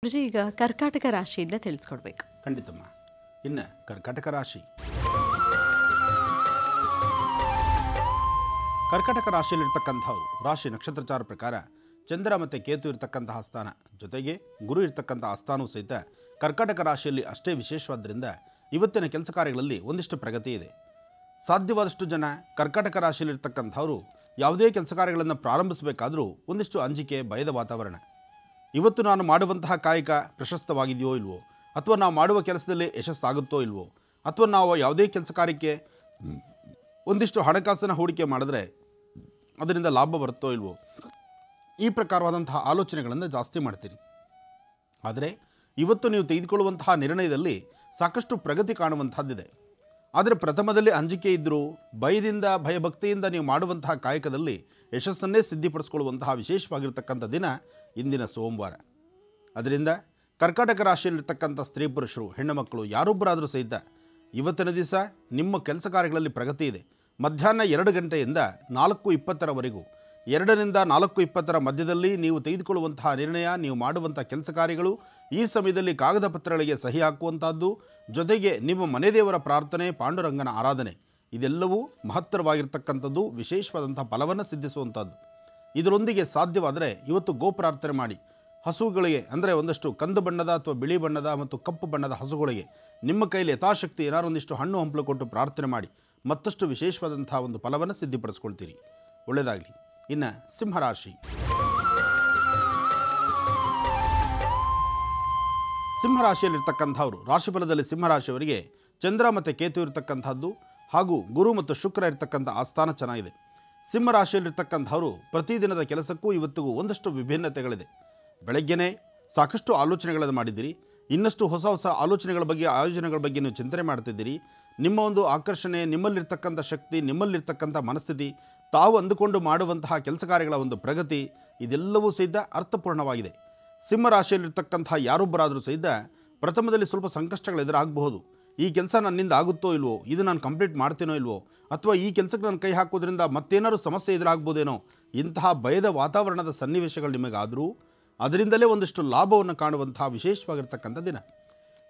ಗುರುಜಿ, ಈಗ ಕರ್ಕಾಟಕ ರಾಶಿಯಿಂದ ತಿಳಿಸ್ಕೊಡ್ಬೇಕು. ಖಂಡಿತಮ್ಮ. ಇನ್ನು ಕರ್ಕಾಟಕ ರಾಶಿ, ಕರ್ಕಾಟಕ ರಾಶಿಯಲ್ಲಿರ್ತಕ್ಕಂಥವ್ರು ರಾಶಿ ನಕ್ಷತ್ರಚಾರ ಪ್ರಕಾರ ಚಂದ್ರ ಮತ್ತು ಕೇತು ಇರತಕ್ಕಂತಹ ಸ್ಥಾನ, ಜೊತೆಗೆ ಗುರು ಇರತಕ್ಕಂತಹ ಸ್ಥಾನವೂ ಸಹಿತ ಕರ್ಕಾಟಕ ರಾಶಿಯಲ್ಲಿ ಅಷ್ಟೇ ವಿಶೇಷವಾದ್ದರಿಂದ ಇವತ್ತಿನ ಕೆಲಸ ಕಾರ್ಯಗಳಲ್ಲಿ ಒಂದಿಷ್ಟು ಪ್ರಗತಿ ಇದೆ. ಸಾಧ್ಯವಾದಷ್ಟು ಜನ ಕರ್ಕಾಟಕ ರಾಶಿಯಲ್ಲಿರ್ತಕ್ಕಂಥವರು ಯಾವುದೇ ಕೆಲಸ ಕಾರ್ಯಗಳನ್ನು ಪ್ರಾರಂಭಿಸಬೇಕಾದರೂ ಒಂದಿಷ್ಟು ಅಂಜಿಕೆ, ಭಯದ ವಾತಾವರಣ. ಇವತ್ತು ನಾನು ಮಾಡುವಂತಹ ಕಾಯಕ ಪ್ರಶಸ್ತವಾಗಿದೆಯೋ ಇಲ್ವೋ, ಅಥವಾ ನಾವು ಮಾಡುವ ಕೆಲಸದಲ್ಲಿ ಯಶಸ್ಸಾಗುತ್ತೋ ಇಲ್ವೋ, ಅಥವಾ ನಾವು ಯಾವುದೇ ಕೆಲಸ ಕಾರ್ಯಕ್ಕೆ ಒಂದಿಷ್ಟು ಹಣಕಾಸಿನ ಹೂಡಿಕೆ ಮಾಡಿದ್ರೆ ಅದರಿಂದ ಲಾಭ ಬರುತ್ತೋ ಇಲ್ವೋ, ಈ ಪ್ರಕಾರವಾದಂತಹ ಆಲೋಚನೆಗಳನ್ನು ಜಾಸ್ತಿ ಮಾಡ್ತೀರಿ. ಆದರೆ ಇವತ್ತು ನೀವು ತೆಗೆದುಕೊಳ್ಳುವಂತಹ ನಿರ್ಣಯದಲ್ಲಿ ಸಾಕಷ್ಟು ಪ್ರಗತಿ ಕಾಣುವಂಥದ್ದಿದೆ. ಆದರೆ ಪ್ರಥಮದಲ್ಲಿ ಅಂಜಿಕೆ ಇದ್ದರೂ ಭಯದಿಂದ, ಭಯಭಕ್ತಿಯಿಂದ ನೀವು ಮಾಡುವಂತಹ ಕಾಯಕದಲ್ಲಿ ಯಶಸ್ಸನ್ನೇ ಸಿದ್ಧಿಪಡಿಸ್ಕೊಳ್ಳುವಂತಹ ವಿಶೇಷವಾಗಿರ್ತಕ್ಕಂಥ ದಿನ ಇಂದಿನ ಸೋಮವಾರ. ಅದರಿಂದ ಕರ್ಕಾಟಕ ರಾಶಿಯಲ್ಲಿರ್ತಕ್ಕಂಥ ಸ್ತ್ರೀ ಪುರುಷರು, ಹೆಣ್ಣು ಮಕ್ಕಳು ಯಾರೊಬ್ಬರಾದರೂ ಸಹಿತ ಇವತ್ತಿನ ದಿವಸ ನಿಮ್ಮ ಕೆಲಸ ಕಾರ್ಯಗಳಲ್ಲಿ ಪ್ರಗತಿ ಇದೆ. ಮಧ್ಯಾಹ್ನ 2 ಗಂಟೆಯಿಂದ 4:20 2ರಿಂದ 4:20 ಮಧ್ಯದಲ್ಲಿ ನೀವು ತೆಗೆದುಕೊಳ್ಳುವಂತಹ ನಿರ್ಣಯ, ನೀವು ಮಾಡುವಂಥ ಕೆಲಸ ಕಾರ್ಯಗಳು, ಈ ಸಮಯದಲ್ಲಿ ಕಾಗದ ಪತ್ರಗಳಿಗೆ ಸಹಿ ಹಾಕುವಂಥದ್ದು, ಜೊತೆಗೆ ನಿಮ್ಮ ಮನೆ ದೇವರ ಪ್ರಾರ್ಥನೆ, ಪಾಂಡುರಂಗನ ಆರಾಧನೆ, ಇದೆಲ್ಲವೂ ಮಹತ್ತರವಾಗಿರ್ತಕ್ಕಂಥದ್ದು, ವಿಶೇಷವಾದಂಥ ಫಲವನ್ನು ಸಿದ್ಧಿಸುವಂಥದ್ದು. ಇದರೊಂದಿಗೆ ಸಾಧ್ಯವಾದರೆ ಇವತ್ತು ಗೋಪ್ರಾರ್ಥನೆ ಮಾಡಿ. ಹಸುಗಳಿಗೆ ಅಂದರೆ ಒಂದಷ್ಟು ಕಂದು ಬಣ್ಣದ ಅಥವಾ ಬಿಳಿ ಬಣ್ಣದ ಮತ್ತು ಕಪ್ಪು ಬಣ್ಣದ ಹಸುಗಳಿಗೆ ನಿಮ್ಮ ಕೈಲಿ ಯಥಾಶಕ್ತಿ ಏನಾರು ಒಂದಿಷ್ಟು ಹಣ್ಣು ಹಂಪಲು ಕೊಟ್ಟು ಪ್ರಾರ್ಥನೆ ಮಾಡಿ. ಮತ್ತಷ್ಟು ವಿಶೇಷವಾದಂಥ ಒಂದು ಫಲವನ್ನು ಸಿದ್ಧಿಪಡಿಸ್ಕೊಳ್ತೀರಿ. ಒಳ್ಳೆಯದಾಗಲಿ. ಇನ್ನು ಸಿಂಹರಾಶಿ, ಸಿಂಹರಾಶಿಯಲ್ಲಿರ್ತಕ್ಕಂಥವ್ರು ರಾಶಿಫಲದಲ್ಲಿ ಸಿಂಹರಾಶಿಯವರಿಗೆ ಚಂದ್ರ ಮತ್ತು ಕೇತು ಇರತಕ್ಕಂಥದ್ದು ಹಾಗೂ ಗುರು ಮತ್ತು ಶುಕ್ರ ಇರತಕ್ಕಂಥ ಆಸ್ಥಾನ ಚೆನ್ನಾಗಿದೆ. ಸಿಂಹರಾಶಿಯಲ್ಲಿರ್ತಕ್ಕಂಥವರು ಪ್ರತಿದಿನದ ಕೆಲಸಕ್ಕೂ ಇವತ್ತಿಗೂ ಒಂದಷ್ಟು ವಿಭಿನ್ನತೆಗಳಿದೆ. ಬೆಳಗ್ಗೆನೇ ಸಾಕಷ್ಟು ಆಲೋಚನೆಗಳನ್ನು ಮಾಡಿದ್ದೀರಿ. ಇನ್ನಷ್ಟು ಹೊಸ ಹೊಸ ಆಲೋಚನೆಗಳ ಬಗ್ಗೆ, ಆಯೋಜನೆಗಳ ಬಗ್ಗೆ ನೀವು ಚಿಂತನೆ ಮಾಡ್ತಿದ್ದೀರಿ. ನಿಮ್ಮ ಒಂದು ಆಕರ್ಷಣೆ, ನಿಮ್ಮಲ್ಲಿರ್ತಕ್ಕಂಥ ಶಕ್ತಿ, ನಿಮ್ಮಲ್ಲಿರ್ತಕ್ಕಂಥ ಮನಸ್ಥಿತಿ, ತಾವು ಅಂದುಕೊಂಡು ಮಾಡುವಂತಹ ಕೆಲಸ ಕಾರ್ಯಗಳ ಒಂದು ಪ್ರಗತಿ, ಇದೆಲ್ಲವೂ ಸಹಿತ ಅರ್ಥಪೂರ್ಣವಾಗಿದೆ. ಸಿಂಹರಾಶಿಯಲ್ಲಿರ್ತಕ್ಕಂಥ ಯಾರೊಬ್ಬರಾದರೂ ಸಹಿತ ಪ್ರಥಮದಲ್ಲಿ ಸ್ವಲ್ಪ ಸಂಕಷ್ಟಗಳು ಎದುರಾಗಬಹುದು. ಈ ಕೆಲಸ ನನ್ನಿಂದ ಆಗುತ್ತೋ ಇಲ್ವೋ, ಇದು ನಾನು ಕಂಪ್ಲೀಟ್ ಮಾಡ್ತೀನೋ ಇಲ್ವೋ, ಅಥವಾ ಈ ಕೆಲಸಕ್ಕೆ ನಾನು ಕೈ ಹಾಕೋದ್ರಿಂದ ಮತ್ತೇನಾದ್ರು ಸಮಸ್ಯೆ ಎದುರಾಗ್ಬೋದೇನೋ, ಇಂತಹ ಭಯದ ವಾತಾವರಣದ ಸನ್ನಿವೇಶಗಳು ನಿಮಗಾದರೂ ಅದರಿಂದಲೇ ಒಂದಿಷ್ಟು ಲಾಭವನ್ನು ಕಾಣುವಂತಹ ವಿಶೇಷವಾಗಿರ್ತಕ್ಕಂಥ ದಿನ.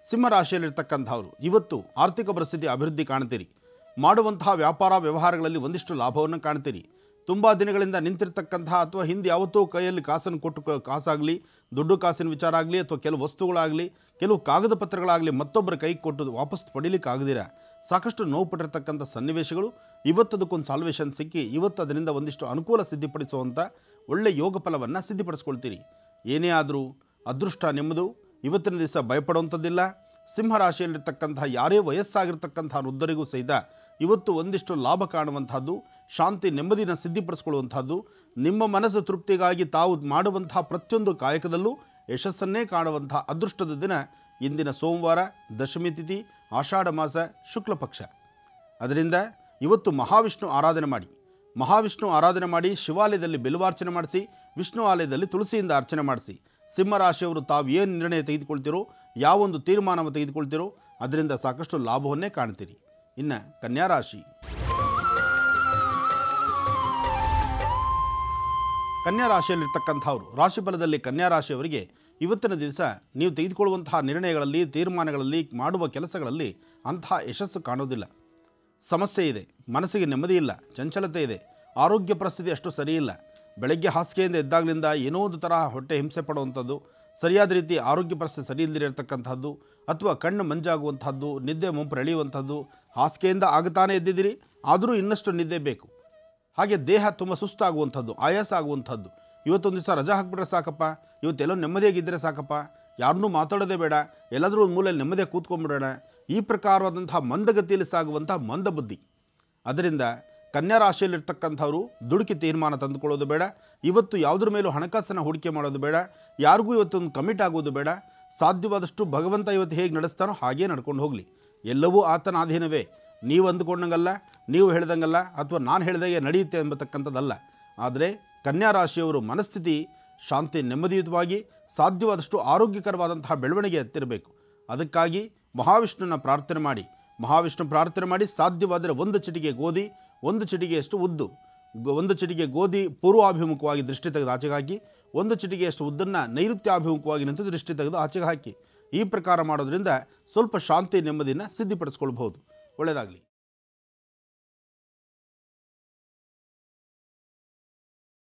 ಸಿಂಹರಾಶಿಯಲ್ಲಿರ್ತಕ್ಕಂಥವ್ರು ಇವತ್ತು ಆರ್ಥಿಕ ಪರಿಸ್ಥಿತಿ ಅಭಿವೃದ್ಧಿ ಕಾಣ್ತೀರಿ. ಮಾಡುವಂತಹ ವ್ಯಾಪಾರ ವ್ಯವಹಾರಗಳಲ್ಲಿ ಒಂದಿಷ್ಟು ಲಾಭವನ್ನು ಕಾಣ್ತೀರಿ. ತುಂಬ ದಿನಗಳಿಂದ ನಿಂತಿರ್ತಕ್ಕಂತಹ ಅಥವಾ ಹಿಂದೆ ಯಾವತ್ತೂ ಕೈಯಲ್ಲಿ ಕಾಸನ್ನು ಕೊಟ್ಟು, ಕಾಸಾಗಲಿ, ದುಡ್ಡು ಕಾಸಿನ ವಿಚಾರ ಆಗಲಿ, ಅಥವಾ ಕೆಲವು ವಸ್ತುಗಳಾಗಲಿ, ಕೆಲವು ಕಾಗದ ಪತ್ರಗಳಾಗಲಿ ಮತ್ತೊಬ್ಬರ ಕೈಗೆ ಕೊಟ್ಟು ವಾಪಸ್ ಪಡೀಲಿಕ್ಕೆ ಆಗದಿರ ಸಾಕಷ್ಟು ನೋವು ಪಟ್ಟಿರ್ತಕ್ಕಂಥ ಸನ್ನಿವೇಶಗಳು, ಇವತ್ತದಕ್ಕೊಂದು ಸಾಲ್ವೇಷನ್ ಸಿಕ್ಕಿ ಇವತ್ತು ಅದರಿಂದ ಒಂದಿಷ್ಟು ಅನುಕೂಲ ಸಿದ್ಧಿಪಡಿಸುವಂಥ ಒಳ್ಳೆಯ ಯೋಗ ಫಲವನ್ನು ಸಿದ್ಧಿಪಡಿಸ್ಕೊಳ್ತೀರಿ. ಏನೇ ಆದರೂ ಅದೃಷ್ಟ ನಿಮ್ಮದು. ಇವತ್ತಿನ ದಿವಸ ಭಯಪಡುವಂಥದ್ದಿಲ್ಲ. ಸಿಂಹರಾಶಿಯಲ್ಲಿರ್ತಕ್ಕಂತಹ ಯಾರೇ ವಯಸ್ಸಾಗಿರ್ತಕ್ಕಂಥ ವೃದ್ಧರಿಗೂ ಸಹಿತ ಇವತ್ತು ಒಂದಿಷ್ಟು ಲಾಭ ಕಾಣುವಂಥದ್ದು, ಶಾಂತಿ, ನೆಮ್ಮದಿನ ಸಿದ್ಧಿಪಡಿಸ್ಕೊಳ್ಳುವಂಥದ್ದು, ನಿಮ್ಮ ಮನಸ್ಸು ತೃಪ್ತಿಗಾಗಿ ತಾವು ಮಾಡುವಂತಹ ಪ್ರತಿಯೊಂದು ಕಾಯಕದಲ್ಲೂ ಯಶಸ್ಸನ್ನೇ ಕಾಣುವಂಥ ಅದೃಷ್ಟದ ದಿನ ಇಂದಿನ ಸೋಮವಾರ, ದಶಮಿ ತಿಥಿ, ಆಷಾಢ ಮಾಸ, ಶುಕ್ಲ ಪಕ್ಷ. ಅದರಿಂದ ಇವತ್ತು ಮಹಾವಿಷ್ಣು ಆರಾಧನೆ ಮಾಡಿ. ಮಹಾವಿಷ್ಣು ಆರಾಧನೆ ಮಾಡಿ ಶಿವಾಲಯದಲ್ಲಿ ಬಿಲ್ವಾರ್ಚನೆ ಮಾಡಿಸಿ, ವಿಷ್ಣು ಆಲಯದಲ್ಲಿ ತುಳಸಿಯಿಂದ ಅರ್ಚನೆ ಮಾಡಿಸಿ. ಸಿಂಹರಾಶಿಯವರು ತಾವು ಏನು ನಿರ್ಣಯ ತೆಗೆದುಕೊಳ್ತೀರೋ, ಯಾವೊಂದು ತೀರ್ಮಾನವನ್ನು ತೆಗೆದುಕೊಳ್ತೀರೋ ಅದರಿಂದ ಸಾಕಷ್ಟು ಲಾಭವನ್ನೇ ಕಾಣ್ತೀರಿ. ಇನ್ನು ಕನ್ಯಾರಾಶಿ, ಕನ್ಯಾರಾಶಿಯಲ್ಲಿರ್ತಕ್ಕಂಥವ್ರು ರಾಶಿಫಲದಲ್ಲಿ ಕನ್ಯಾರಾಶಿಯವರಿಗೆ ಇವತ್ತಿನ ದಿವಸ ನೀವು ತೆಗೆದುಕೊಳ್ಳುವಂತಹ ನಿರ್ಣಯಗಳಲ್ಲಿ, ತೀರ್ಮಾನಗಳಲ್ಲಿ, ಮಾಡುವ ಕೆಲಸಗಳಲ್ಲಿ ಅಂತಹ ಯಶಸ್ಸು ಕಾಣೋದಿಲ್ಲ. ಸಮಸ್ಯೆ ಇದೆ, ಮನಸ್ಸಿಗೆ ನೆಮ್ಮದಿ ಇಲ್ಲ, ಚಂಚಲತೆ ಇದೆ, ಆರೋಗ್ಯ ಪರಿಸ್ಥಿತಿ ಅಷ್ಟು ಸರಿಯಿಲ್ಲ. ಬೆಳಗ್ಗೆ ಹಾಸಿಗೆಯಿಂದ ಎದ್ದಾಗಲಿಂದ ಏನೋ ಒಂದು ತರಹ ಹೊಟ್ಟೆ ಹಿಂಸೆ ಪಡುವಂಥದ್ದು, ಸರಿಯಾದ ರೀತಿ ಆರೋಗ್ಯ ಪರಿಸ್ಥಿತಿ ಸರಿ ಇಲ್ಲದಿರತಕ್ಕಂಥದ್ದು, ಅಥವಾ ಕಣ್ಣು ಮಂಜಾಗುವಂಥದ್ದು, ನಿದ್ದೆ ಮುಂಪರೆಳೆಯುವಂಥದ್ದು. ಹಾಸಿಗೆಯಿಂದ ಆಗುತ್ತಾನೆ ಎದ್ದಿದ್ದೀರಿ, ಆದರೂ ಇನ್ನಷ್ಟು ನಿದ್ದೆ ಬೇಕು. ಹಾಗೆ ದೇಹ ತುಂಬ ಸುಸ್ತಾಗುವಂಥದ್ದು, ಆಯಾಸ ಆಗುವಂಥದ್ದು. ಇವತ್ತೊಂದು ದಿವಸ ರಜಾ ಹಾಕಿಬಿಟ್ರೆ ಸಾಕಪ್ಪ, ಇವತ್ತೆಲ್ಲೋ ನೆಮ್ಮದಿಯಾಗಿದ್ದರೆ ಸಾಕಪ್ಪ, ಯಾರನ್ನೂ ಮಾತಾಡೋದೇ ಬೇಡ, ಎಲ್ಲಾದರೂ ಒಂದು ಮೂಲೆಯಲ್ಲಿ ನೆಮ್ಮದಿಯಾಗಿ ಕೂತ್ಕೊಂಡ್ಬಿಡೋಣ, ಈ ಪ್ರಕಾರವಾದಂತಹ ಮಂದಗತಿಯಲ್ಲಿ ಸಾಗುವಂಥ ಮಂದಬುದ್ಧಿ. ಅದರಿಂದ ಕನ್ಯಾರಾಶಿಯಲ್ಲಿರ್ತಕ್ಕಂಥವರು ದುಡುಕಿ ತೀರ್ಮಾನ ತಂದುಕೊಳ್ಳೋದು ಬೇಡ. ಇವತ್ತು ಯಾವುದ್ರ ಮೇಲೂ ಹಣಕಾಸನ್ನು ಹೂಡಿಕೆ ಮಾಡೋದು ಬೇಡ. ಯಾರಿಗೂ ಇವತ್ತೊಂದು ಕಮಿಟ್ ಆಗೋದು ಬೇಡ. ಸಾಧ್ಯವಾದಷ್ಟು ಭಗವಂತ ಇವತ್ತು ಹೇಗೆ ನಡೆಸ್ತಾನೋ ಹಾಗೇ ನಡ್ಕೊಂಡು ಹೋಗಲಿ. ಎಲ್ಲವೂ ಆತನ ಅಧೀನವೇ. ನೀವು ಅಂದುಕೊಂಡಂಗಲ್ಲ, ನೀವು ಹೇಳ್ದಂಗಲ್ಲ, ಅಥವಾ ನಾನು ಹೇಳಿದಾಗೆ ನಡೆಯುತ್ತೆ ಎಂಬತಕ್ಕಂಥದ್ದಲ್ಲ. ಆದರೆ ಕನ್ಯಾರಾಶಿಯವರು ಮನಸ್ಥಿತಿ ಶಾಂತಿ, ನೆಮ್ಮದಿಯುತವಾಗಿ ಸಾಧ್ಯವಾದಷ್ಟು ಆರೋಗ್ಯಕರವಾದಂತಹ ಬೆಳವಣಿಗೆ ಎತ್ತಿರಬೇಕು. ಅದಕ್ಕಾಗಿ ಮಹಾವಿಷ್ಣುನ ಪ್ರಾರ್ಥನೆ ಮಾಡಿ. ಮಹಾವಿಷ್ಣು ಪ್ರಾರ್ಥನೆ ಮಾಡಿ ಸಾಧ್ಯವಾದರೆ 1 ಚಿಟಿಕೆ ಗೋಧಿ, 1 ಚಿಟಿಕೆಯಷ್ಟು ಉದ್ದು, 1 ಚಿಟಿಕೆ ಗೋಧಿ ಪೂರ್ವಾಭಿಮುಖವಾಗಿ ದೃಷ್ಟಿ ತೆಗೆದು ಆಚೆಗೆ ಹಾಕಿ, ಒಂದು ಚಿಟಿಕೆಯಷ್ಟು ಉದ್ದನ್ನು ನೈಋತ್ಯಾಭಿಮುಖವಾಗಿ ನಿಂತು ದೃಷ್ಟಿ ತೆಗೆದು ಆಚೆಗೆ ಹಾಕಿ. ಈ ಪ್ರಕಾರ ಮಾಡೋದ್ರಿಂದ ಸ್ವಲ್ಪ ಶಾಂತಿ ನೆಮ್ಮದಿಯನ್ನು ಸಿದ್ಧಿಪಡಿಸ್ಕೊಳ್ಬಹುದು. ಒಳ್ಳೆಯದಾಗಲಿ.